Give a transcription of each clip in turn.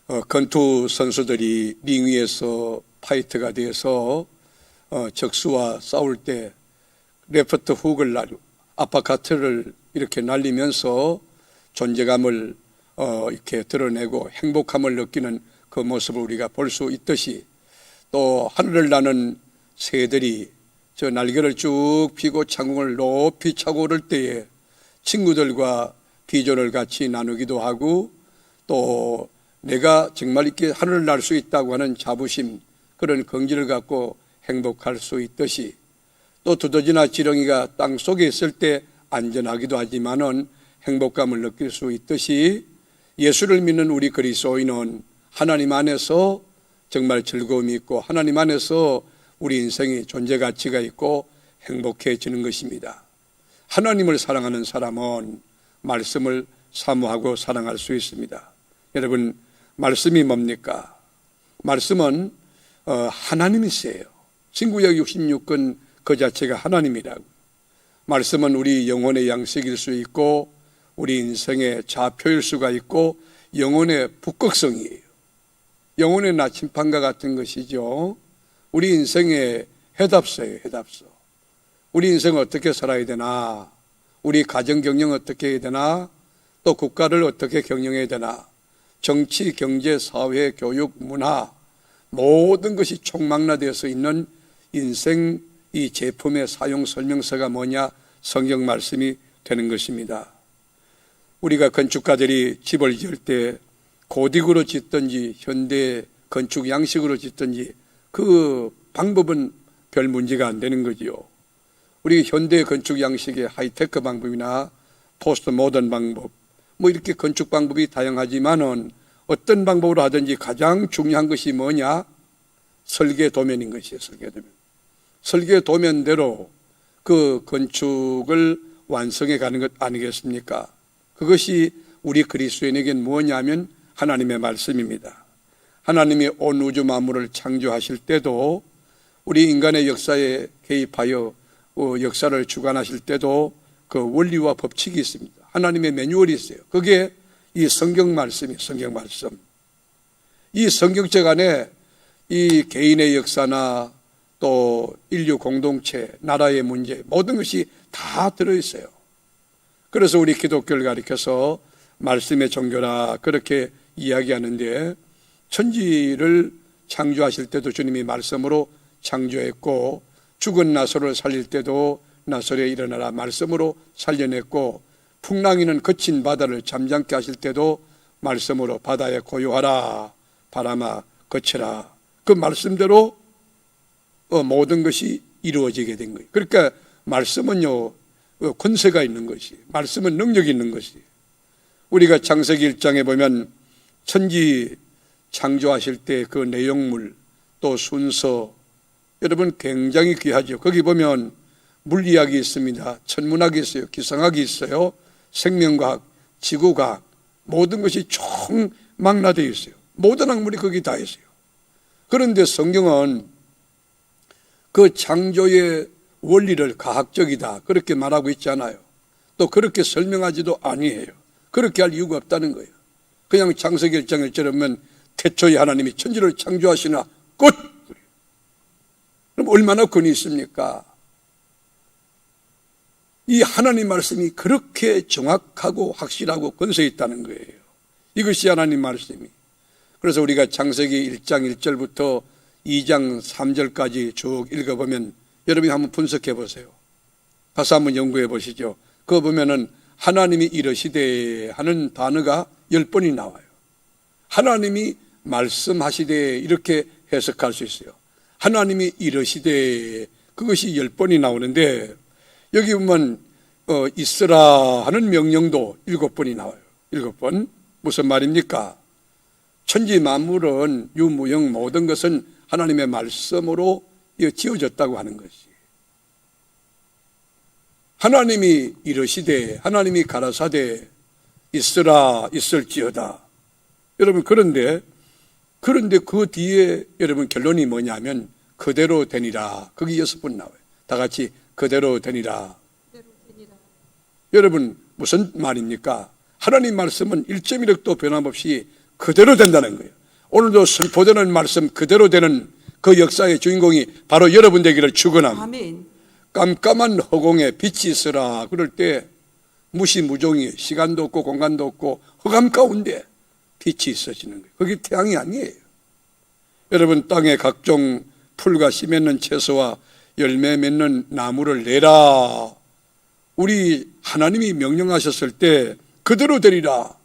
권투 선수들이 링 위에서 파이트가 돼서 적수와 싸울 때 레프트 훅을 아파카트를 이렇게 날리면서 존재감을 이렇게 드러내고 행복함을 느끼는 그 모습을 우리가 볼 수 있듯이, 또 하늘을 나는 새들이 저 날개를 쭉 펴고 창공을 높이 차고 오를 때에 친구들과 비전을 같이 나누기도 하고, 또 내가 정말 이렇게 하늘을 날 수 있다고 하는 자부심, 그런 긍지를 갖고 행복할 수 있듯이, 또 두더지나 지렁이가 땅 속에 있을 때 안전하기도 하지만은 행복감을 느낄 수 있듯이, 예수를 믿는 우리 그리스도인은 하나님 안에서 정말 즐거움이 있고 하나님 안에서 우리 인생이 존재 가치가 있고 행복해지는 것입니다. 하나님을 사랑하는 사람은 말씀을 사모하고 사랑할 수 있습니다. 여러분, 말씀이 뭡니까? 말씀은 하나님이세요. 신구약 66권 그 자체가 하나님이라고. 말씀은 우리 영혼의 양식일 수 있고 우리 인생의 좌표일 수가 있고 영혼의 북극성이에요. 영혼의 나침판과 같은 것이죠. 우리 인생의 해답서예요. 해답서. 우리 인생을 어떻게 살아야 되나, 우리 가정 경영 어떻게 해야 되나, 또 국가를 어떻게 경영해야 되나, 정치, 경제, 사회, 교육, 문화, 모든 것이 총망라되어서 있는 인생 이 제품의 사용 설명서가 뭐냐? 성경 말씀이 되는 것입니다. 우리가 건축가들이 집을 지을 때 고딕으로 짓든지 현대 건축 양식으로 짓든지 그 방법은 별 문제가 안 되는 거지요. 우리 현대 건축 양식의 하이테크 방법이나 포스트 모던 방법, 뭐 이렇게 건축 방법이 다양하지만은 어떤 방법으로 하든지 가장 중요한 것이 뭐냐? 설계 도면인 것이에요. 설계 도면. 설계 도면대로 그 건축을 완성해 가는 것 아니겠습니까? 그것이 우리 그리스도인에겐 뭐냐면 하나님의 말씀입니다. 하나님이 온 우주 만물을 창조하실 때도, 우리 인간의 역사에 개입하여 역사를 주관하실 때도 그 원리와 법칙이 있습니다. 하나님의 매뉴얼이 있어요. 그게 이 성경 말씀이에요. 성경 말씀. 이 성경책 안에 이 개인의 역사나 또 인류 공동체, 나라의 문제, 모든 것이 다 들어있어요. 그래서 우리 기독교를 가리켜서 말씀의 종교라 그렇게 이야기하는데, 천지를 창조하실 때도 주님이 말씀으로 창조했고, 죽은 나사로를 살릴 때도 나사로에 일어나라 말씀으로 살려냈고, 풍랑이는 거친 바다를 잠잠케 하실 때도 말씀으로 바다에 고요하라, 바람아 거쳐라, 그 말씀대로 모든 것이 이루어지게 된 거예요. 그러니까 말씀은요, 권세가 있는 것이, 말씀은 능력이 있는 것이. 우리가 창세기 1장에 보면 천지 창조하실 때 그 내용물, 또 순서, 여러분 굉장히 귀하죠. 거기 보면 물리학이 있습니다. 천문학이 있어요. 기상학이 있어요. 생명과학, 지구과학, 모든 것이 총망라되어 있어요. 모든 학문이 거기 다 있어요. 그런데 성경은 그 창조의 원리를 가학적이다 그렇게 말하고 있지 않아요. 또 그렇게 설명하지도 아니해요. 그렇게 할 이유가 없다는 거예요. 그냥 창세기 1장 1절에 보면 태초에 하나님이 천지를 창조하시나 끝. 그럼 얼마나 권위 있습니까? 이 하나님 말씀이 그렇게 정확하고 확실하고 권세 있다는 거예요. 이것이 하나님 말씀이. 그래서 우리가 창세기 1장 1절부터 2장 3절까지 쭉 읽어보면 여러분이 한번 분석해 보세요. 가서 한번 연구해 보시죠. 그거 보면은 하나님이 이르시되 하는 단어가 10번이 나와요. 하나님이 말씀하시되 이렇게 해석할 수 있어요. 하나님이 이르시되 그것이 10번이 나오는데, 여기 보면 있으라 하는 명령도 7번이 나와요. 7번. 무슨 말입니까? 천지 만물은 유무형 모든 것은 하나님의 말씀으로 지어졌다고 하는 것이. 하나님이 이르시되, 하나님이 가라사대 있으라 있을지어다. 여러분, 그런데 그 뒤에 여러분 결론이 뭐냐면 그대로 되니라. 거기 6번 나와요. 다 같이 그대로 되니라. 여러분 무슨 말입니까? 하나님 말씀은 1.1획도 변함없이 그대로 된다는 거예요. 오늘도 선포되는 말씀 그대로 되는 그 역사의 주인공이 바로 여러분 되기를 축원합니다. 아멘. 깜깜한 허공에 빛이 있으라 그럴 때 무시무종이 시간도 없고 공간도 없고 흑암 가운데 빛이 있어지는 거예요. 그게 태양이 아니에요. 여러분, 땅에 각종 풀과 씨 맺는 채소와 열매 맺는 나무를 내라. 우리 하나님이 명령하셨을 때 그대로 되리라.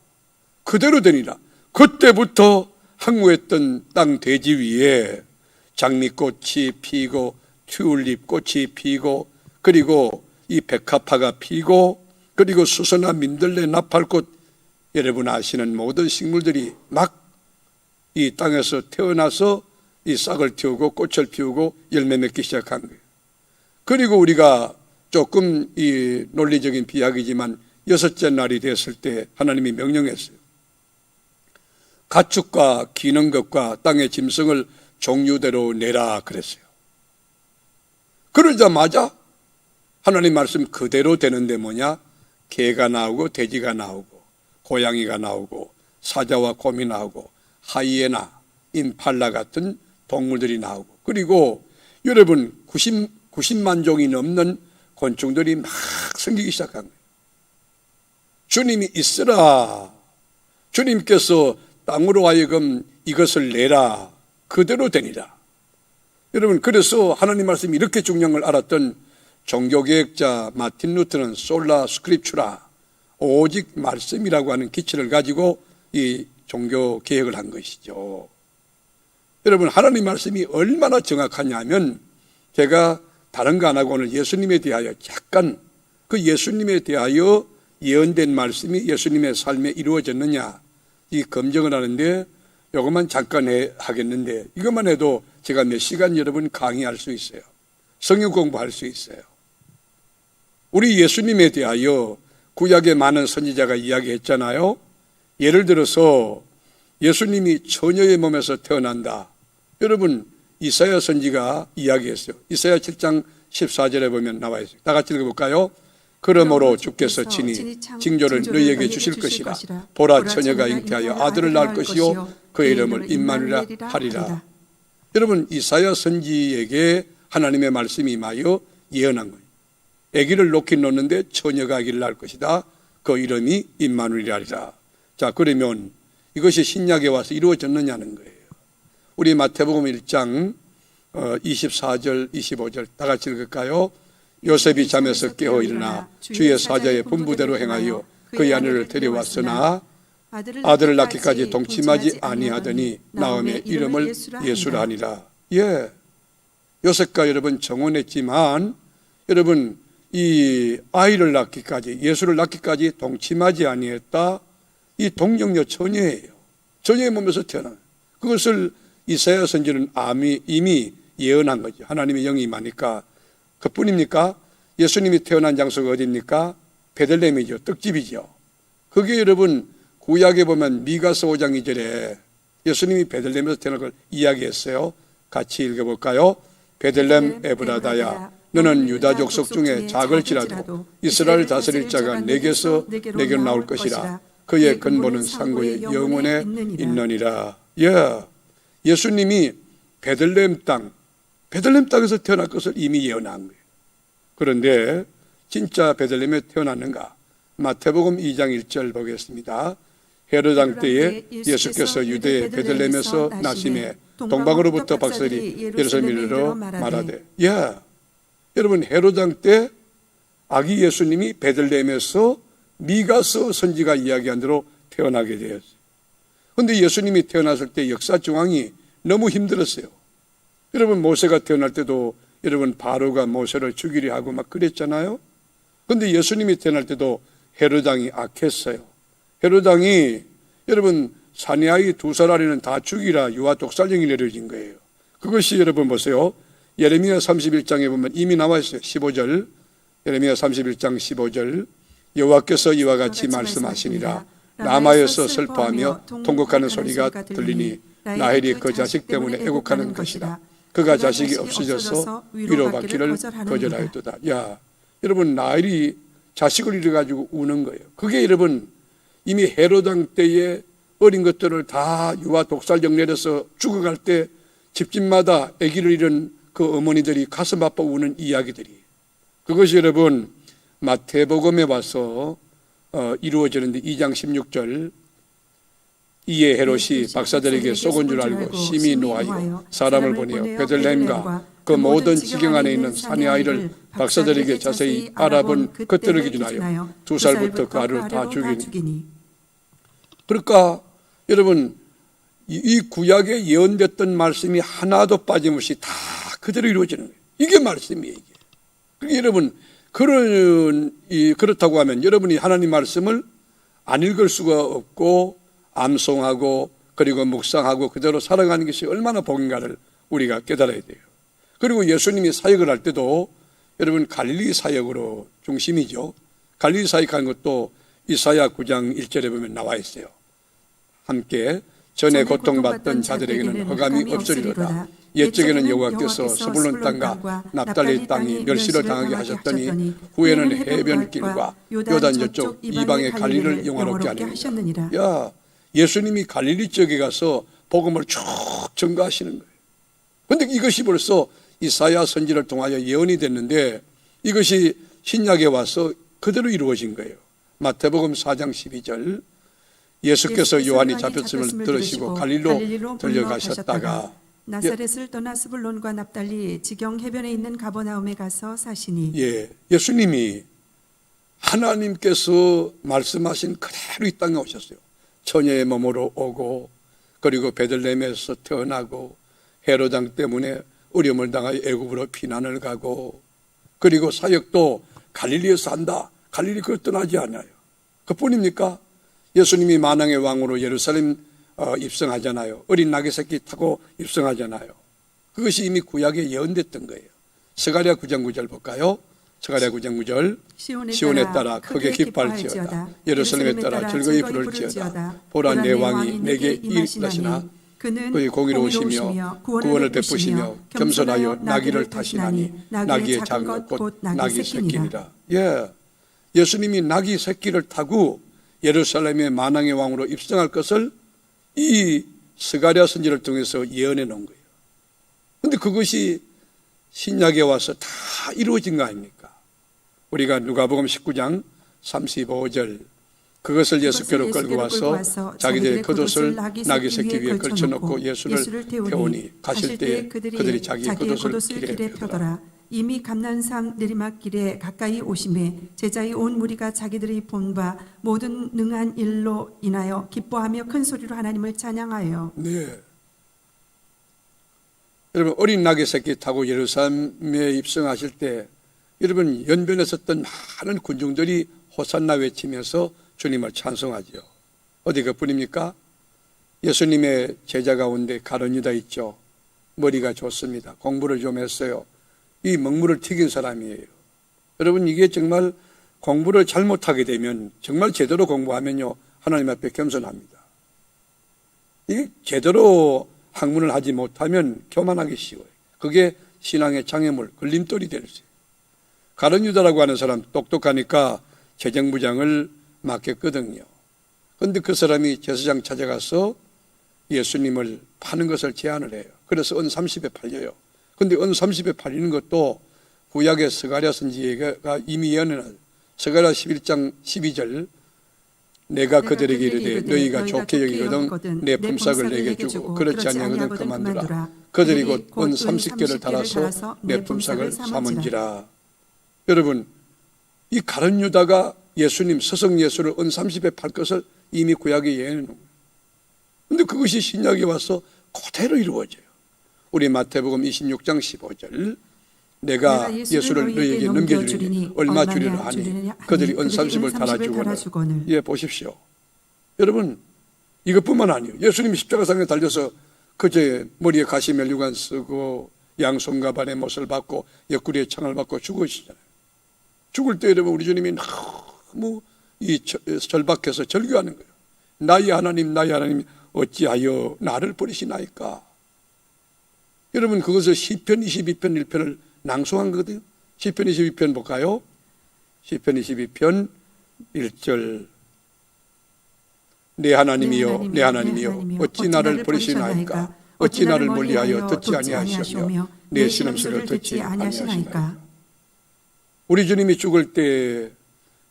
그대로 되리라. 그때부터 항구했던 땅 대지 위에 장미꽃이 피고 튤립 꽃이 피고 그리고 이 백합화가 피고 그리고 수선화 민들레 나팔꽃, 여러분 아시는 모든 식물들이 막 이 땅에서 태어나서 이 싹을 틔우고 꽃을 피우고 열매 맺기 시작한 거예요. 그리고 우리가 조금 이 논리적인 비약이지만 여섯째 날이 됐을 때 하나님이 명령했어요. 가축과 기는 것과 땅의 짐승을 종류대로 내라 그랬어요. 그러자마자 하나님 말씀 그대로 되는데 뭐냐? 개가 나오고 돼지가 나오고 고양이가 나오고 사자와 곰이 나오고 하이에나, 임팔라 같은 동물들이 나오고 그리고 여러분 90만 종이 넘는 곤충들이 막 생기기 시작한 거예요. 주님이 있으라. 주님께서 땅으로 하여금 이것을 내라. 그대로 되니라. 여러분, 그래서 하나님 말씀이 이렇게 중요한 걸 알았던 종교개혁자 마틴 루터는 솔라 스크립추라, 오직 말씀이라고 하는 기치를 가지고 이 종교개혁을 한 것이죠. 여러분, 하나님 말씀이 얼마나 정확하냐면 제가 다른 거 안 하고 오늘 예수님에 대하여 약간 그 예수님에 대하여 예언된 말씀이 예수님의 삶에 이루어졌느냐 이 검증을 하는데 이것만 잠깐 하겠는데 이것만 해도 제가 몇 시간 여러분 강의할 수 있어요. 성경 공부할 수 있어요. 우리 예수님에 대하여 구약의 많은 선지자가 이야기했잖아요. 예를 들어서 예수님이 처녀의 몸에서 태어난다. 여러분, 이사야 선지가 이야기했어요. 이사야 7장 14절에 보면 나와 있어요. 다 같이 읽어볼까요? 그러므로 주께서 친히 징조를 너희에게 주실 것이라. 보라, 처녀가 잉태하여 아들을 낳을 것이요 그의 이름을 임마누엘이라 하리라. 여러분, 이사야 선지에게 하나님의 말씀이 임하여 예언한 거예요. 아기를 놓긴 놓는데 처녀가 아기를 낳을 것이다. 그 이름이 임마누엘이라 하리라. 자, 그러면 이것이 신약에 와서 이루어졌느냐는 거예요. 우리 마태복음 1장 24절 25절 다 같이 읽을까요? 요셉이 잠에서 깨어 일어나 주의 사자의 분부대로 행하여 그의 아내를 데려왔으나 아들을 낳기까지 동침하지 아니하더니 나음의 이름을 예수라 하니라. 예, 요셉과 여러분 정혼했지만 여러분 이 아이를 낳기까지, 예수를 낳기까지 동침하지 아니했다. 이 동정녀 처녀예요. 처녀의 몸에서 태어난 그것을 이사야 선지는 이미 예언한 거죠. 하나님의 영이 임하니까. 그뿐입니까? 예수님이 태어난 장소가 어디입니까? 베들레헴이죠. 떡집이죠. 그게 여러분 구약에 보면 미가서 5장 2절에 예수님이 베들레헴에서 태어난 걸 이야기했어요. 같이 읽어볼까요? 베들레헴 에브라다야, 너는 유다 족속 중에 작을지라도 이스라엘 다스릴 자가 내게서 내게로 나올 것이라. 그의 근본은 상고의 영원에 있느니라. 예, 예수님이 베들레헴 땅에서 태어날 것을 이미 예언한 거예요. 그런데 진짜 베들레헴에 태어났는가? 마태복음 2장 1절 보겠습니다. 헤롯 왕 때에 예수께서 유대의 베들레헴에서 나심에 동방으로부터 박설이 예루살렘으로 말하되. 예, 여러분 헤롯 왕 때 아기 예수님이 베들레헴에서 미가서 선지가 이야기한 대로 태어나게 되었어요. 그런데 예수님이 태어났을 때 역사 중앙이 너무 힘들었어요. 여러분 모세가 태어날 때도 여러분 바로가 모세를 죽이려 하고 막 그랬잖아요. 그런데 예수님이 태어날 때도 헤롯 왕이 악했어요. 헤롯 왕이 여러분 사내아이 2살 아이는 다 죽이라 유아 독살령이 내려진 거예요. 그것이 여러분 보세요. 예레미야 31장에 보면 이미 나와 있어요. 15절 예레미야 31장 15절 여호와께서 이와 같이 말씀하시니라. 라마에서 슬퍼하며 통곡하는 소리가 들리니 라헬이 그 자식 때문에 애곡하는 것이다. 그가 자식이 없어져서 위로받기를 거절하였도다. 야, 여러분 라헬이 자식을 잃어가지고 우는 거예요. 그게 여러분 이미 헤롯 왕 때에 어린 것들을 다 유아 독살령 내려서 죽어갈 때 집집마다 아기를 잃은 그 어머니들이 가슴 아파 우는 이야기들이, 그것이 여러분 마태복음에 와서 이루어지는데 2장 16절, 이에 헤롯이 박사들에게 속은 줄 알고 심히 노하여 사람을 보내어 베들레헴과 그 모든 지경 안에 있는 사내 아이를 박사들에게 자세히 알아본 그때를 기준하여 2살부터 그 아이를 다 죽이니. 그러니까 여러분 이 구약에 예언됐던 말씀이 하나도 빠짐없이 다 그대로 이루어지는 거예요. 이게 말씀이에요. 이게. 그러니까 여러분 그렇다고 하면 여러분이 하나님 말씀을 안 읽을 수가 없고 암송하고 그리고 묵상하고 그대로 살아가는 것이 얼마나 복인가를 우리가 깨달아야 돼요. 그리고 예수님이 사역을 할 때도 여러분 갈릴리 사역으로 중심이죠. 갈릴리 사역하는 것도 이사야 9장 1절에 보면 나와 있어요. 함께 전에 고통받던 자들에게는 허감이 없으리로다. 옛적에는 여호와께서 스불론 땅과 납달리 땅이 멸시를 당하게 하셨더니 후에는 해변길과 요단 저쪽 이방의 갈릴리를 영화롭게 하리라. 야, 예수님이 갈릴리 지역에 가서 복음을 쭉 전가하시는 거예요. 그런데 이것이 벌써 이사야 선지를 통하여 예언이 됐는데 이것이 신약에 와서 그대로 이루어진 거예요. 마태복음 4장 12절, 예수께서 요한이 잡혔음을 들으시고 갈릴리로 들려가셨다가 나사렛을 떠나 스불론과 납달리 지경 해변에 있는 가버나움에 가서 사시니. 예, 예수님이 하나님께서 말씀하신 그대로 이 땅에 오셨어요. 처녀의 몸으로 오고 그리고 베들레헴에서 태어나고 헤롯 왕 때문에 어려움을 당하여 애굽으로 피난을 가고 그리고 사역도 갈릴리에서 한다. 갈릴리 그걸 떠나지 않아요. 그뿐입니까? 예수님이 만왕의 왕으로 예루살렘 입성하잖아요. 어린 나귀 새끼 타고 입성하잖아요. 그것이 이미 구약에 예언됐던 거예요. 스가랴 9장 9절 볼까요? 스가랴 9장 9절, 시온에 따라 크게 기뻐할지어다. 예루살렘에 따라 즐거이 부를지어다. 보라 내 왕이 내게 일하시나 그의 공의로우시며 구원을 베푸시며 겸손하여 나귀를 타시나니 나귀의 작은 것 곧 나귀 새끼니라. 예, 예수님이 나귀 새끼를 타고 예루살렘의 만왕의 왕으로 입성할 것을 이 스가랴 선지를 통해서 예언해 놓은 거예요. 그런데 그것이 신약에 와서 다 이루어진 거 아닙니까? 우리가 누가복음 19장 35절, 그것을 예수께로 끌고 와서 자기들의 겉옷을 나귀 새끼 위에 걸쳐놓고 예수를 태우니 가실 때에 그들이 자기의 겉옷을 길에 펴더라. 이미 감난산 내리막길에 가까이 오심에 제자의 온 무리가 자기들이 본 바 모든 능한 일로 인하여 기뻐하며 큰 소리로 하나님을 찬양하여. 네. 여러분 어린 나귀 새끼 타고 예루살렘에 입성하실 때 여러분 연변에 섰던 많은 군중들이 호산나 외치면서 주님을 찬송하죠. 어디 그뿐입니까? 예수님의 제자 가운데 가룟 유다 있죠. 머리가 좋습니다. 공부를 좀 했어요. 이 먹물을 튀긴 사람이에요. 여러분 이게 정말 공부를 잘못하게 되면 정말 제대로 공부하면요 하나님 앞에 겸손합니다. 이게 제대로 학문을 하지 못하면 교만하기 쉬워요. 그게 신앙의 장애물, 걸림돌이 될 수 있어요. 가룟 유다라고 하는 사람 똑똑하니까 재정부장을 맡겼거든요. 그런데 그 사람이 제사장 찾아가서 예수님을 파는 것을 제안을 해요. 그래서 은 30에 팔려요. 그런데 은 30에 팔리는 것도 구약의 스가랴 선지가 이미 예언해놨어요. 스가랴 11장 12절, 내가 그들에게 이르되 너희가 좋게 여기거든 내 품삯을 내게 주고 그렇지 아니하거든 그만두라. 그들이 곧 은 30개를 달아서 내 품삯을 삼은지라. 여러분 이 가룟 유다가 예수님 서성 예수를 은 30에 팔 것을 이미 구약에 예언해 놓은 거예요. 그런데 그것이 신약에 와서 그대로 이루어져요. 우리 마태복음 26장 15절, 내가 예수를 너희에게 넘겨주리니 얼마 주리라 하니 그들이 은 30을 달아주거늘. 예, 보십시오. 여러분 이것뿐만 아니에요. 예수님이 십자가상에 달려서 그제 머리에 가시 멜류관 쓰고 양손과 발에 못을 받고 옆구리에 창을 받고 죽으시잖아요. 죽을 때 여러분 우리 주님이 너무 절박해서 절규하는 거예요. 나의 하나님 어찌하여 나를 버리시나이까. 여러분 그것을 시편 22편 1편을 낭송한 거거든요. 시편 22편 볼까요? 시편 22편 1절, 내 하나님이여 내 하나님이여 어찌 나를 버리시나이까 어찌 나를 멀리하여 듣지 아니하시며 내 신음소리를 듣지 아니하시나이까. 우리 주님이 죽을 때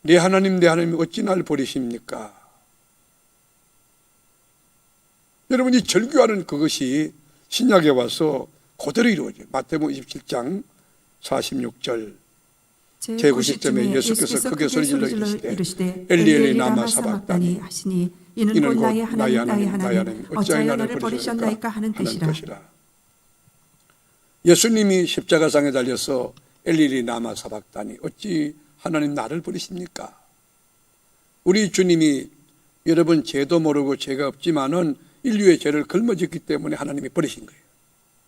내 하나님 어찌 나를 버리십니까? 여러분, 이 절규하는 그것이 신약에 와서 그대로 이루어져요. 마태복음 27장 46절 제90점에 예수께서 크게 소리질러 이르시되 엘리 엘리 라마 사박다니 하시니 이는 곧 나의 하나님 어찌하여 나를 버리셨나이까 하는 뜻이라. 예수님이 십자가상에 달려서 엘리 엘리 라마 사박다니 어찌 하나님 나를 버리십니까? 우리 주님이 여러분 죄도 모르고 죄가 없지만은 인류의 죄를 걸머졌기 때문에 하나님이 버리신 거예요.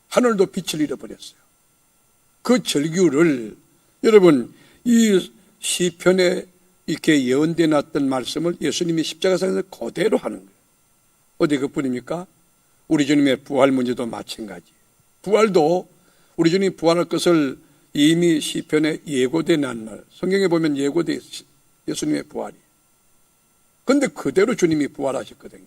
하늘도 빛을 잃어버렸어요. 그 절규를 여러분 이 시편에 이렇게 예언되어 놨던 말씀을 예수님이 십자가상에서 그대로 하는 거예요. 어디 그뿐입니까? 우리 주님의 부활 문제도 마찬가지. 부활도 우리 주님이 부활할 것을 이미 시편에 예고되어 난 말, 성경에 보면 예고되어 있어요. 예수님의 부활이. 그런데 그대로 주님이 부활하셨거든요.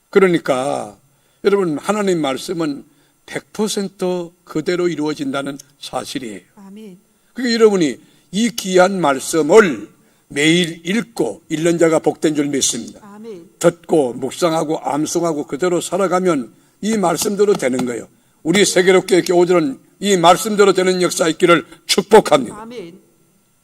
그러니까 여러분 하나님 말씀은 100% 그대로 이루어진다는 사실이에요. 아멘. 그러니까 여러분이 이 귀한 말씀을 매일 읽고 읽는 자가 복된 줄 믿습니다. 아멘. 듣고 묵상하고 암송하고 그대로 살아가면 이 말씀대로 되는 거예요. 우리 세계롭게 교우들은 이 말씀대로 되는 역사 있기를 축복합니다. 아멘.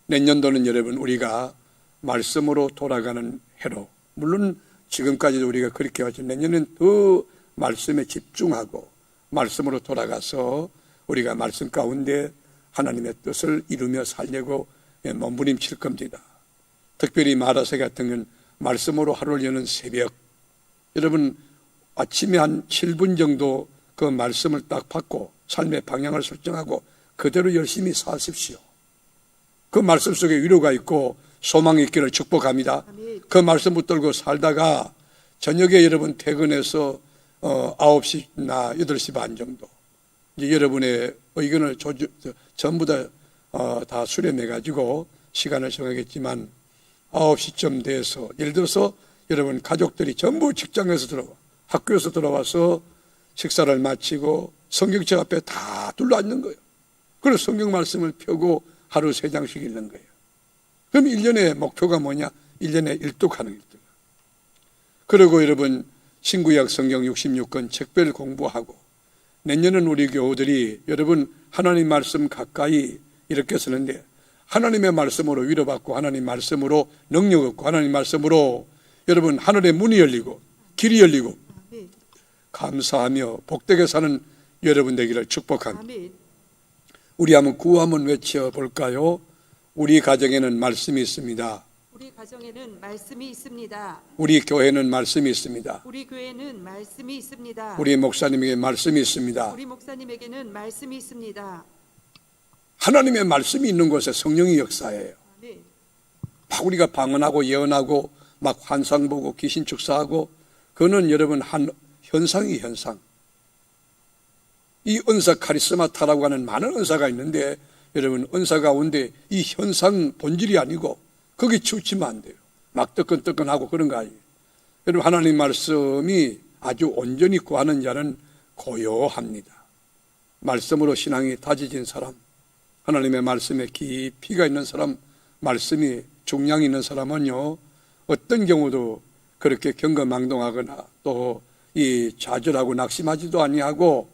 내년도는 여러분 우리가 말씀으로 돌아가는 해로, 물론 지금까지도 우리가 그렇게 하죠. 내년은 더 말씀에 집중하고 말씀으로 돌아가서 우리가 말씀 가운데 하나님의 뜻을 이루며 살려고 몸부림칠 겁니다. 특별히 마라새 같은 건 말씀으로 하루를 여는 새벽, 여러분 아침에 한 7분 정도 그 말씀을 딱 받고 삶의 방향을 설정하고 그대로 열심히 사십시오. 그 말씀 속에 위로가 있고 소망이 있기를 축복합니다. 그 말씀 붙들고 살다가 저녁에 여러분 퇴근해서 9시나 8시 반 정도 이제 여러분의 의견을 전부 다 수렴해가지고 시간을 정하겠지만 9시쯤 돼서 예를 들어서 여러분 가족들이 전부 직장에서 들어와 학교에서 들어와서 식사를 마치고 성경책 앞에 다 둘러앉는 거예요. 그래서 성경 말씀을 펴고 하루 3장씩 읽는 거예요. 그럼 1년의 목표가 뭐냐? 1년에 1독하는 1독. 그리고 여러분 신구약 성경 66권 책별 공부하고 내년은 우리 교우들이 여러분 하나님 말씀 가까이 이렇게 쓰는데 하나님의 말씀으로 위로받고 하나님 말씀으로 능력 얻고 하나님 말씀으로 여러분 하늘의 문이 열리고 길이 열리고 감사하며 복되게 사는 여러분 되기를 축복합니다. 우리 한번 구호 한번 외쳐볼까요? 우리 가정에는 말씀이 있습니다. 우리 가정에는 말씀이 있습니다. 우리 교회는 말씀이 있습니다. 우리 교회는 말씀이 있습니다. 우리 목사님에게 말씀이 있습니다. 우리 목사님에게는 말씀이 있습니다. 하나님의 말씀이 있는 곳에 성령이 역사해요. 아멘. 막 우리가 방언하고 예언하고 막 환상 보고 귀신 축사하고 그거는 여러분 한 현상이 현상. 이 은사 카리스마타라고 하는 많은 은사가 있는데 여러분 은사 가운데 이 현상 본질이 아니고 거기 치우치면 안 돼요. 막 뜨끈뜨끈하고 그런 거 아니에요. 여러분 하나님 말씀이 아주 온전히 구하는 자는 고요합니다. 말씀으로 신앙이 다져진 사람, 하나님의 말씀에 깊이가 있는 사람, 말씀이 중량이 있는 사람은요 어떤 경우도 그렇게 경거망동하거나 또 이 좌절하고 낙심하지도 아니하고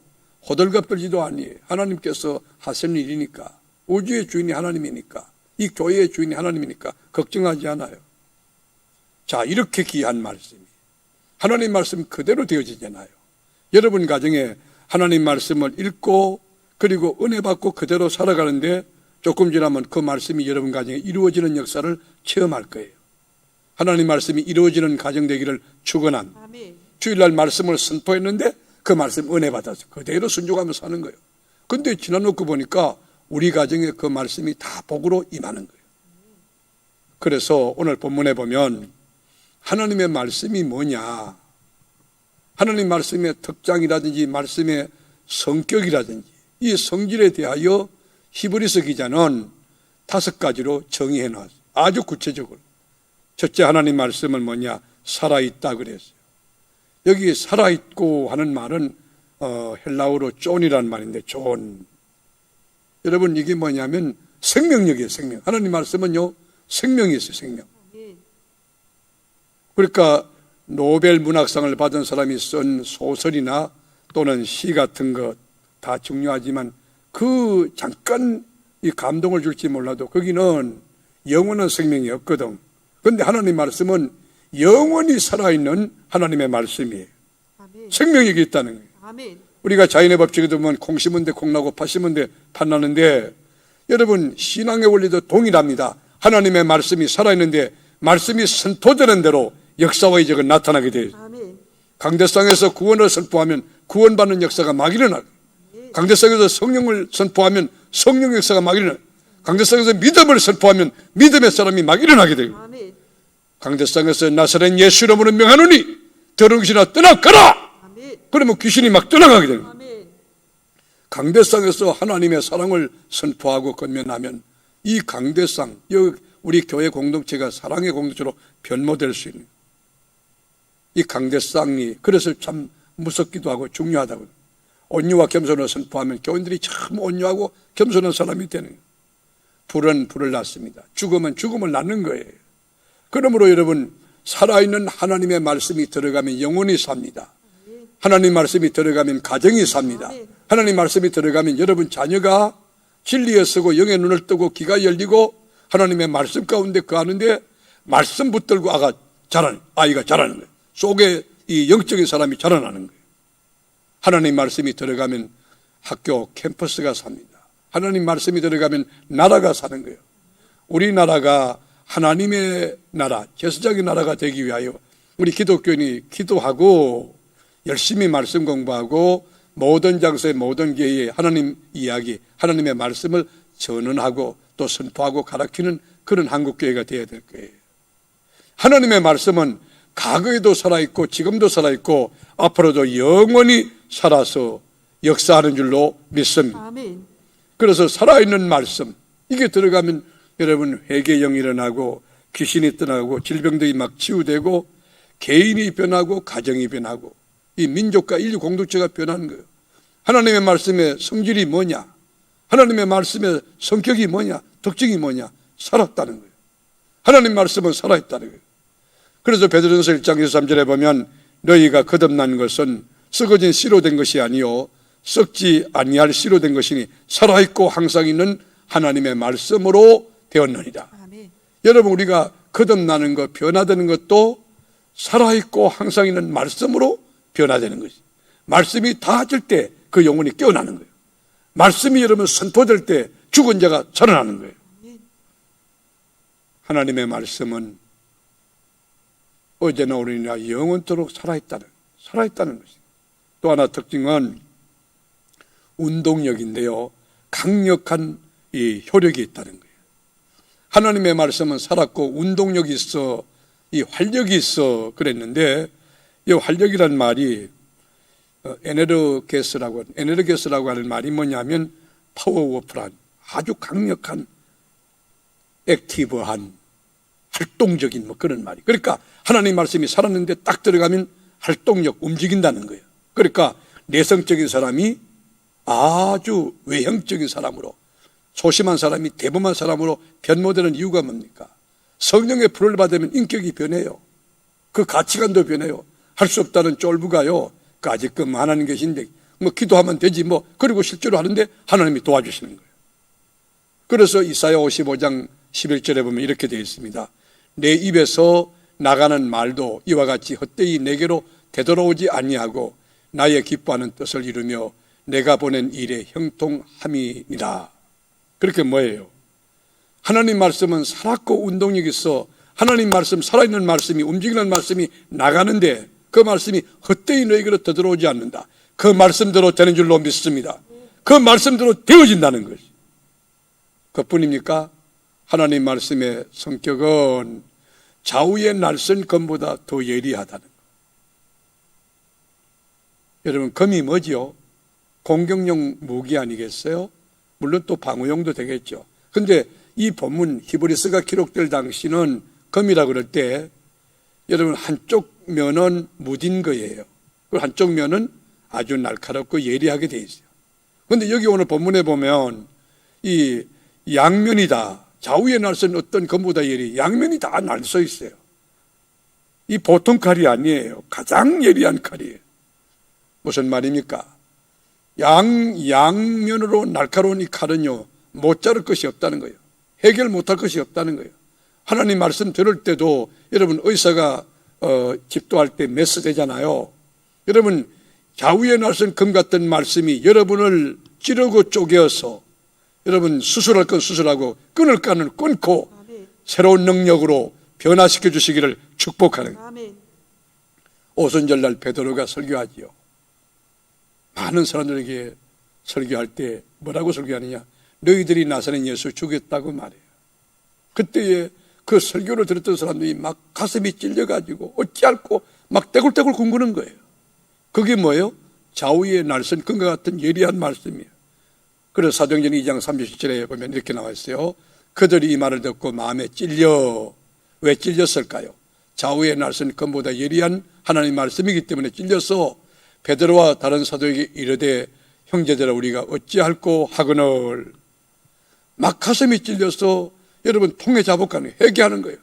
호들갑들지도 아니에요. 하나님께서 하시는 일이니까, 우주의 주인이 하나님이니까, 이 교회의 주인이 하나님이니까 걱정하지 않아요. 자, 이렇게 귀한 말씀이 하나님 말씀 그대로 되어지잖아요. 여러분 가정에 하나님 말씀을 읽고 그리고 은혜 받고 그대로 살아가는데 조금 지나면 그 말씀이 여러분 가정에 이루어지는 역사를 체험할 거예요. 하나님 말씀이 이루어지는 가정 되기를 축원합니다. 아멘. 주일날 말씀을 선포했는데 그 말씀 은혜 받아서 그대로 순종하며 사는 거예요. 그런데 지나놓고 보니까 우리 가정에 그 말씀이 다 복으로 임하는 거예요. 그래서 오늘 본문에 보면 하나님의 말씀이 뭐냐, 하나님 말씀의 특장이라든지 말씀의 성격이라든지 이 성질에 대하여 히브리서 기자는 5가지로 정의해 놨어요. 아주 구체적으로. 첫째, 하나님 말씀은 뭐냐? 살아있다 그랬어요. 여기 살아있고 하는 말은 헬라어로 존이라는 말인데 존. 여러분 이게 뭐냐면 생명력이에요. 생명. 하나님 말씀은요 생명이 있어요. 생명. 그러니까 노벨 문학상을 받은 사람이 쓴 소설이나 또는 시 같은 것 다 중요하지만 그 잠깐 이 감동을 줄지 몰라도 거기는 영원한 생명이 없거든. 그런데 하나님 말씀은 영원히 살아있는 하나님의 말씀이에요. 아멘. 생명력이 있다는 거예요. 아멘. 우리가 자연의 법칙에 보면 콩 심은 데 콩 나고 팥 심은 데 팥 나는데 여러분 신앙의 원리도 동일합니다. 하나님의 말씀이 살아있는데 말씀이 선포되는 대로 역사와 이적은 나타나게 돼요. 아멘. 강대상에서 구원을 선포하면 구원받는 역사가 막 일어나고, 강대상에서 성령을 선포하면 성령 역사가 막 일어나고, 강대상에서 믿음을 선포하면 믿음의 사람이 막 일어나게 돼요. 아멘. 강대상에서 나사렛 예수 이름으로 명하노니 더러운 귀신아 떠나가라. 아멘. 그러면 귀신이 막 떠나가게 돼요. 아멘. 강대상에서 하나님의 사랑을 선포하고 건면하면 이 강대상, 우리 교회 공동체가 사랑의 공동체로 변모될 수 있는 이 강대상이 그래서 참 무섭기도 하고 중요하다고. 온유와 겸손을 선포하면 교인들이 참 온유하고 겸손한 사람이 되는 거예요. 불은 불을 낳습니다. 죽음은 죽음을 낳는 거예요. 그러므로 여러분 살아있는 하나님의 말씀이 들어가면 영혼이 삽니다. 하나님 말씀이 들어가면 가정이 삽니다. 하나님 말씀이 들어가면 여러분 자녀가 진리에 서고 영의 눈을 뜨고 귀가 열리고 하나님의 말씀 가운데 거하는데 말씀 붙들고 아이가 자라는 거예요. 속에 이 영적인 사람이 자라나는 거예요. 하나님 말씀이 들어가면 학교 캠퍼스가 삽니다. 하나님 말씀이 들어가면 나라가 사는 거예요. 우리나라가 하나님의 나라, 제사장의 나라가 되기 위하여 우리 기독교인이 기도하고 열심히 말씀 공부하고 모든 장소에 모든 기회에 하나님 이야기, 하나님의 말씀을 전언하고 또 선포하고 가르치는 그런 한국교회가 되어야 될 거예요. 하나님의 말씀은 과거에도 살아있고 지금도 살아있고 앞으로도 영원히 살아서 역사하는 줄로 믿습니다. 아멘. 그래서 살아있는 말씀 이게 들어가면 여러분 회개의 영이 일어나고 귀신이 떠나고 질병들이 막 치유되고 개인이 변하고 가정이 변하고 이 민족과 인류 공동체가 변하는 거예요. 하나님의 말씀의 성질이 뭐냐? 하나님의 말씀의 성격이 뭐냐? 특징이 뭐냐? 살았다는 거예요. 하나님 말씀은 살아있다는 거예요. 그래서 베드로전서 1장 23절에 보면 너희가 거듭난 것은 썩어진 씨로 된 것이 아니요 썩지 아니할 씨로 된 것이니 살아있고 항상 있는 하나님의 말씀으로 되었느니라. 아멘. 여러분 우리가 거듭나는 것, 변화되는 것도 살아있고 항상 있는 말씀으로 변화되는 것이. 말씀이 닿아질 때 그 영혼이 깨어나는 거예요. 말씀이 여러분 선포될 때 죽은 자가 살아나는 거예요. 하나님의 말씀은 어제나 오늘이나 영원토록 살아있다는 것입니다. 또 하나 특징은 운동력인데요. 강력한 이 효력이 있다는 거예요. 하나님의 말씀은 살았고 운동력이 있어, 이 활력이 있어 그랬는데 이 활력이란 말이 에네르게스라고 하는 말이 뭐냐면 파워워풀한 아주 강력한 액티브한 활동적인 뭐 그런 말이. 그러니까 하나님 말씀이 살았는데 딱 들어가면 활동력 움직인다는 거예요. 그러니까 내성적인 사람이 아주 외형적인 사람으로 소심한 사람이 대범한 사람으로 변모되는 이유가 뭡니까? 성령의 불을 받으면 인격이 변해요. 그 가치관도 변해요. 할 수 없다는 쫄부가요. 아직끔 하나님 계신데 뭐 기도하면 되지 뭐 그리고 실제로 하는데 하나님이 도와주시는 거예요. 그래서 이사야 55장 11절에 보면 이렇게 되어 있습니다. 내 입에서 나가는 말도 이와 같이 헛되이 내게로 되돌아오지 아니하고 나의 기뻐하는 뜻을 이루며 내가 보낸 일에 형통함이니라. 그렇게 뭐예요? 하나님 말씀은 살았고 운동력이 있어. 하나님 말씀, 살아있는 말씀이, 움직이는 말씀이 나가는데 그 말씀이 헛되이 너에게로 되돌아오지 않는다. 그 말씀대로 되는 줄로 믿습니다. 그 말씀대로 되어진다는 것이. 그뿐입니까? 하나님 말씀의 성격은 좌우의 날선 검보다 더 예리하다는 것. 여러분, 검이 뭐지요? 공격용 무기 아니겠어요? 물론 또 방어용도 되겠죠. 그런데 이 본문 히브리서가 기록될 당시는 검이라 그럴 때 여러분 한쪽 면은 무딘 거예요. 그리고 한쪽 면은 아주 날카롭고 예리하게 돼 있어요. 그런데 여기 오늘 본문에 보면 이 양면이다, 좌우에 날선 어떤 검보다 예리, 양면이 다 날서 있어요. 이 보통 칼이 아니에요. 가장 예리한 칼이에요. 무슨 말입니까? 양면으로 날카로운 이 칼은요, 못 자를 것이 없다는 거예요. 해결 못할 것이 없다는 거예요. 하나님 말씀 들을 때도 여러분 의사가 집도할 때 메스 되잖아요. 여러분 좌우에 날선 금 같은 말씀이 여러분을 찌르고 쪼개어서 여러분 수술할 건 수술하고 끊을 건 끊고 아멘. 새로운 능력으로 변화시켜 주시기를 축복하는 거예요. 아멘. 오순절날 베드로가 설교하지요. 많은 사람들에게 설교할 때 뭐라고 설교하느냐? 너희들이 나사렛 예수 죽였다고 말해요. 그때에 그 설교를 들었던 사람들이 막 가슴이 찔려가지고 어찌할꼬 막 떼굴떼굴 굶구는 거예요. 그게 뭐예요? 좌우에 날선 금과 같은 예리한 말씀이에요. 그래서 사도행전 2장 37절에 보면 이렇게 나와 있어요. 그들이 이 말을 듣고 마음에 찔려. 왜 찔렸을까요? 좌우에 날선 금보다 예리한 하나님 말씀이기 때문에 찔려서 베드로와 다른 사도에게 이르되 형제들아 우리가 어찌할꼬 하거늘. 막 가슴이 찔려서 여러분 통에 잡아가는 회개하는 거예요.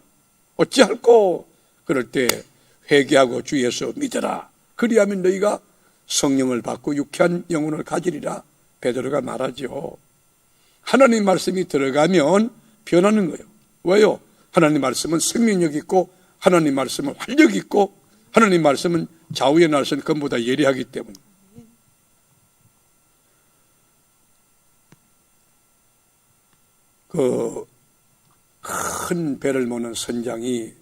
어찌할꼬. 그럴 때 회개하고 주 예수 믿어라. 그리하면 너희가 성령을 받고 유쾌한 영혼을 가지리라. 베드로가 말하죠. 하나님 말씀이 들어가면 변하는 거예요. 왜요? 하나님 말씀은 생명력 있고 하나님 말씀은 활력 있고 하나님 말씀은 좌우에 날선 금보다 예리하기 때문에. 그 큰 배를 모는 선장이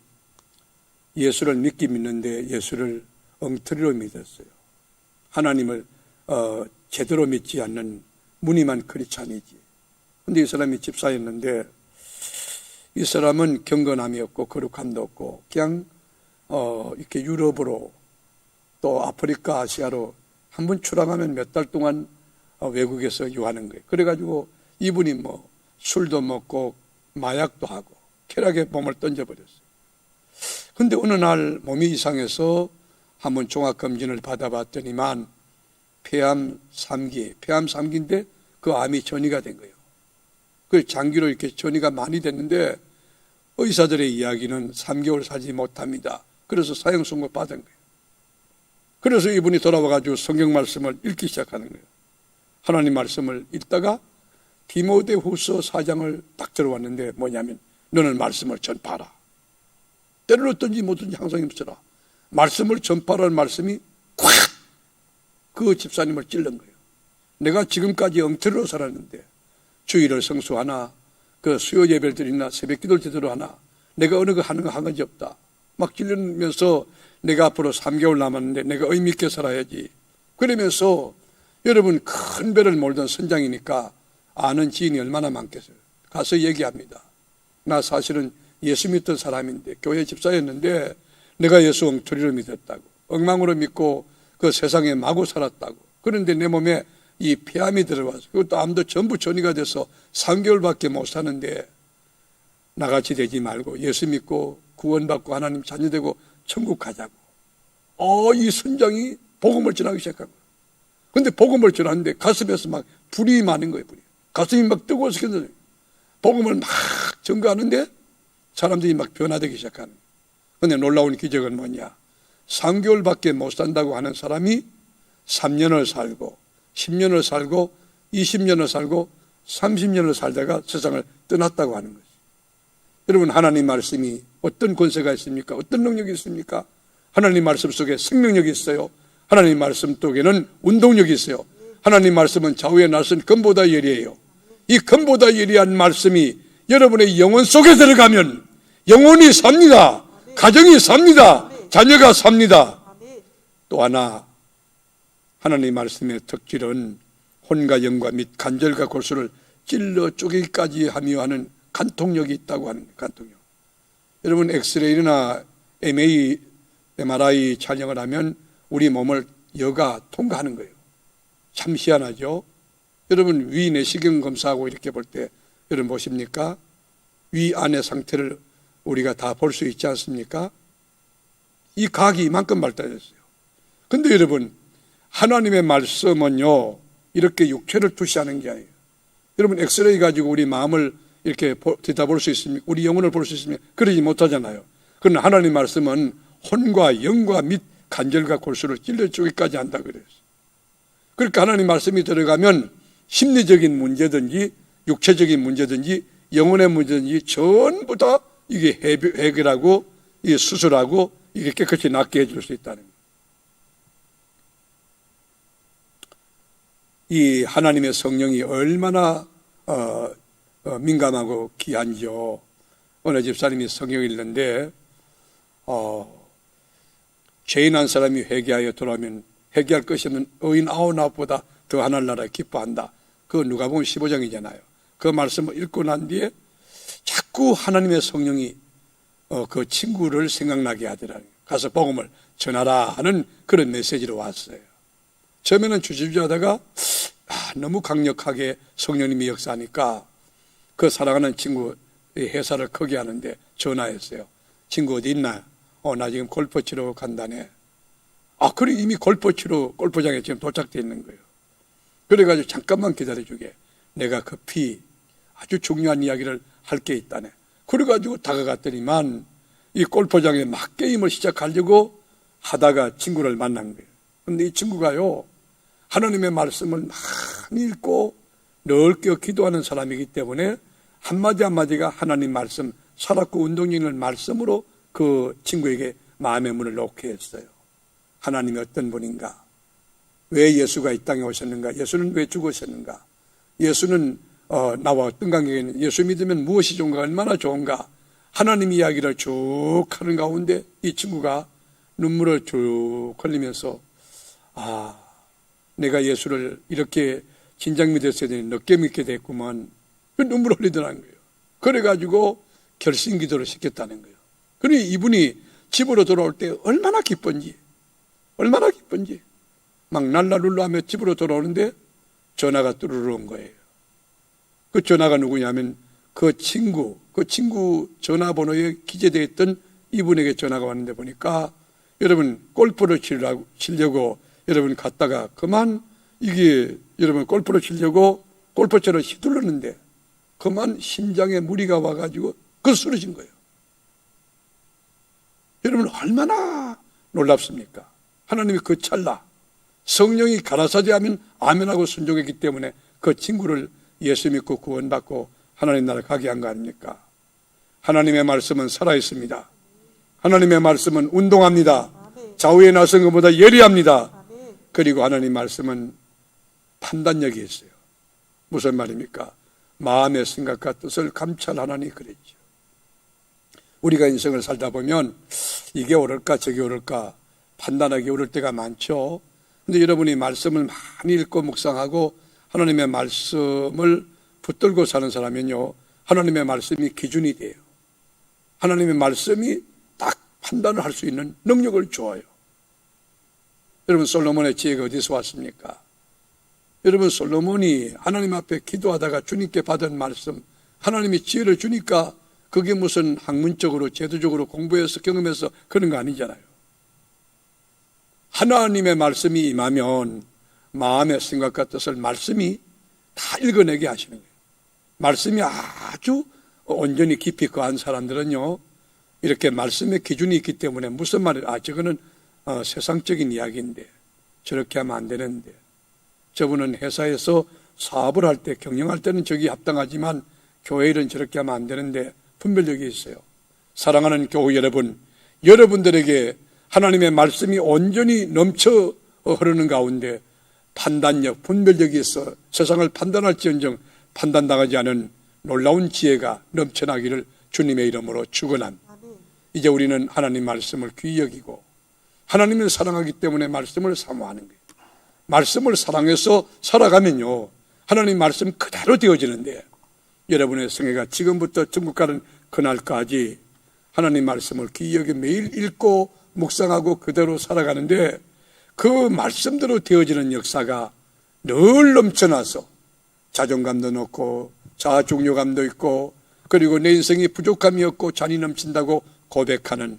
예수를 믿긴 믿는데 예수를 엉터리로 믿었어요. 하나님을 제대로 믿지 않는 무늬만 크리스찬이지. 근데 이 사람이 집사였는데 이 사람은 경건함이 없고 거룩함도 없고 그냥 이렇게 유럽으로 또 아프리카, 아시아로 한 번 출항하면 몇 달 동안 외국에서 유하는 거예요. 그래가지고 이분이 뭐 술도 먹고 마약도 하고 쾌락에 몸을 던져버렸어요. 근데 어느 날 몸이 이상해서 한번 종합검진을 받아봤더니만 폐암 3기인데 그 암이 전이가 된 거예요. 그 장기로 이렇게 전이가 많이 됐는데 의사들의 이야기는 3개월 살지 못합니다. 그래서 사형 선고 받은 거예요. 그래서 이분이 돌아와가지고 성경 말씀을 읽기 시작하는 거예요. 하나님 말씀을 읽다가 디모데후서 4장을 딱 들어왔는데 뭐냐면 너는 말씀을 전파하라. 때를 얻든지 뭐든지 항상 힘쓰라. 말씀을 전파하라는 말씀이 콱! 그 집사님을 찔른 거예요. 내가 지금까지 엉터리로 살았는데 주일을 성수하나 그 수요 예배를 드리나 새벽 기도를 제대로 하나 내가 어느 거 하는 거 한 가지 없다. 막 찔리면서 내가 앞으로 3개월 남았는데 내가 의미 있게 살아야지. 그러면서 여러분 큰 배를 몰던 선장이니까 아는 지인이 얼마나 많겠어요. 가서 얘기합니다. 나 사실은 예수 믿던 사람인데 교회 집사였는데 내가 예수 엉터리로 믿었다고 엉망으로 믿고 그 세상에 마구 살았다고. 그런데 내 몸에 이 폐암이 들어와서 그것도 암도 전부 전이가 돼서 3개월밖에 못 사는데 나같이 되지 말고 예수 믿고 구원받고 하나님 자녀 되고 천국 가자고. 이 선장이 복음을 전하기 시작한 거예요. 근데 복음을 전하는데 가슴에서 막 불이 많은 거예요. 불이. 가슴이 막 뜨거워서 견뎌요. 복음을 막 전가하는데 사람들이 막 변화되기 시작하는 거예요. 근데 놀라운 기적은 뭐냐? 3개월밖에 못 산다고 하는 사람이 3년을 살고 10년을 살고 20년을 살고 30년을 살다가 세상을 떠났다고 하는 거죠. 여러분 하나님 말씀이 어떤 권세가 있습니까? 어떤 능력이 있습니까? 하나님 말씀 속에 생명력이 있어요. 하나님 말씀 속에는 운동력이 있어요. 하나님 말씀은 좌우에 날선 금보다 예리해요. 이 금보다 예리한 말씀이 여러분의 영혼 속에 들어가면 영혼이 삽니다. 가정이 삽니다. 자녀가 삽니다. 또 하나 하나님 말씀의 특질은 혼과 영과 및 관절과 골수를 찔러 쪼개기까지 하며 하는 간통력이 있다고 하는 간통력. 여러분 엑스레이나 MRI 촬영을 하면 우리 몸을 여가 통과하는 거예요. 참 희한하죠. 여러분 위 내시경 검사하고 이렇게 볼 때 여러분 보십니까? 위 안의 상태를 우리가 다 볼 수 있지 않습니까? 이 과학이 이만큼 발달했어요. 근데 여러분, 하나님의 말씀은요, 이렇게 육체를 투시하는 게 아니에요. 여러분, 엑스레이 가지고 우리 마음을 이렇게 들여다볼 수 있습니까? 우리 영혼을 볼 수 있습니까? 그러지 못하잖아요. 그러나 하나님의 말씀은 혼과 영과 및 관절과 골수를 찔러주기까지 한다 그랬어요. 그러니까 하나님 말씀이 들어가면 심리적인 문제든지 육체적인 문제든지 영혼의 문제든지 전부 다 이게 해결하고 이게 수술하고 이게 깨끗이 낫게 해줄 수 있다는 거예요. 이 하나님의 성령이 얼마나 민감하고 귀한지요. 어느 집사님이 성경을 읽는데 죄인 한 사람이 회개하여 돌아오면 회개할 것이 없는 의인 99보다 더 하늘나라에 기뻐한다. 그 누가복음 15장이잖아요. 그 말씀을 읽고 난 뒤에 자꾸 하나님의 성령이 그 친구를 생각나게 하더라고요. 가서 복음을 전하라 하는 그런 메시지로 왔어요. 처음에는 주저주저 하다가 너무 강력하게 성령님이 역사하니까 그 사랑하는 친구 회사를 크게 하는데 전화했어요. 친구 어디 있나? 나 지금 골프 치러 간다네. 그래 이미 골프 치러 골프장에 지금 도착되어 있는 거예요. 그래가지고 잠깐만 기다려주게. 내가 급히 아주 중요한 이야기를 할 게 있다네. 그래가지고 다가갔더니만 이 골프장에 막 게임을 시작하려고 하다가 친구를 만난 거예요. 근데 이 친구가요, 하나님의 말씀을 많이 읽고 넓게 기도하는 사람이기 때문에 한마디 한마디가 하나님 말씀, 살았고 운동적인 말씀으로 그 친구에게 마음의 문을 놓게 했어요. 하나님이 어떤 분인가? 왜 예수가 이 땅에 오셨는가? 예수는 왜 죽으셨는가? 예수는 나와 어떤 관계가 있는가? 예수 믿으면 무엇이 좋은가? 얼마나 좋은가? 하나님 이야기를 쭉 하는 가운데 이 친구가 눈물을 쭉 흘리면서 내가 예수를 이렇게 진작 믿었어야 되니 늦게 믿게 됐구만. 눈물을 흘리더라는 거예요. 그래가지고 결심 기도를 시켰다는 거예요. 그러니 이분이 집으로 돌아올 때 얼마나 기쁜지 막 날라룰라 하며 집으로 돌아오는데 전화가 뚜루루 온 거예요. 그 전화가 누구냐면 그 친구 전화번호에 기재되어 있던 이분에게 전화가 왔는데 보니까 여러분 골프를 치려고 여러분 갔다가 그만 이게 여러분 골프를 치려고 골프채를 휘둘렀는데 그만 심장에 무리가 와가지고 쓰러진 거예요. 여러분 얼마나 놀랍습니까? 하나님이 그 찰나 성령이 가라사대하면 아멘하고 순종했기 때문에 그 친구를 예수 믿고 구원받고 하나님 나라 가게 한 거 아닙니까? 하나님의 말씀은 살아있습니다. 하나님의 말씀은 운동합니다. 좌우에 나선 것보다 예리합니다. 그리고 하나님 말씀은 판단력이 있어요. 무슨 말입니까? 마음의 생각과 뜻을 감찰하나니 그랬죠. 우리가 인생을 살다 보면 이게 옳을까 저게 옳을까 판단하기 어려울 때가 많죠. 그런데 여러분이 말씀을 많이 읽고 묵상하고 하나님의 말씀을 붙들고 사는 사람은요, 하나님의 말씀이 기준이 돼요. 하나님의 말씀이 딱 판단을 할 수 있는 능력을 줘요. 여러분 솔로몬의 지혜가 어디서 왔습니까? 여러분 솔로몬이 하나님 앞에 기도하다가 주님께 받은 말씀, 하나님이 지혜를 주니까 그게 무슨 학문적으로 제도적으로 공부해서 경험해서 그런 거 아니잖아요. 하나님의 말씀이 임하면 마음의 생각과 뜻을 말씀이 다 읽어내게 하시는 거예요. 말씀이 아주 온전히 깊이 거한 사람들은요, 이렇게 말씀의 기준이 있기 때문에 무슨 말이에요? 저거는 세상적인 이야기인데 저렇게 하면 안 되는데, 저분은 회사에서 사업을 할 때 경영할 때는 저기 합당하지만 교회 일은 저렇게 하면 안 되는데 분별력이 있어요. 사랑하는 교우 여러분, 여러분들에게 하나님의 말씀이 온전히 넘쳐 흐르는 가운데 판단력, 분별력이 있어 세상을 판단할지언정 판단당하지 않은 놀라운 지혜가 넘쳐나기를 주님의 이름으로 축원합니다. 이제 우리는 하나님 말씀을 귀히 여기고 하나님을 사랑하기 때문에 말씀을 사모하는 거예요. 말씀을 사랑해서 살아가면요, 하나님 말씀 그대로 되어지는데, 여러분의 생애가 지금부터 천국 가는 그날까지 하나님 말씀을 귀히 여기 매일 읽고 묵상하고 그대로 살아가는데, 그 말씀대로 되어지는 역사가 늘 넘쳐나서 자존감도 높고 자아중요감도 있고, 그리고 내 인생이 부족함이 없고 잔이 넘친다고 고백하는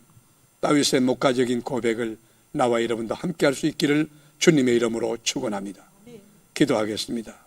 다윗의 목가적인 고백을 나와 여러분도 함께 할 수 있기를 주님의 이름으로 축원합니다. 기도하겠습니다.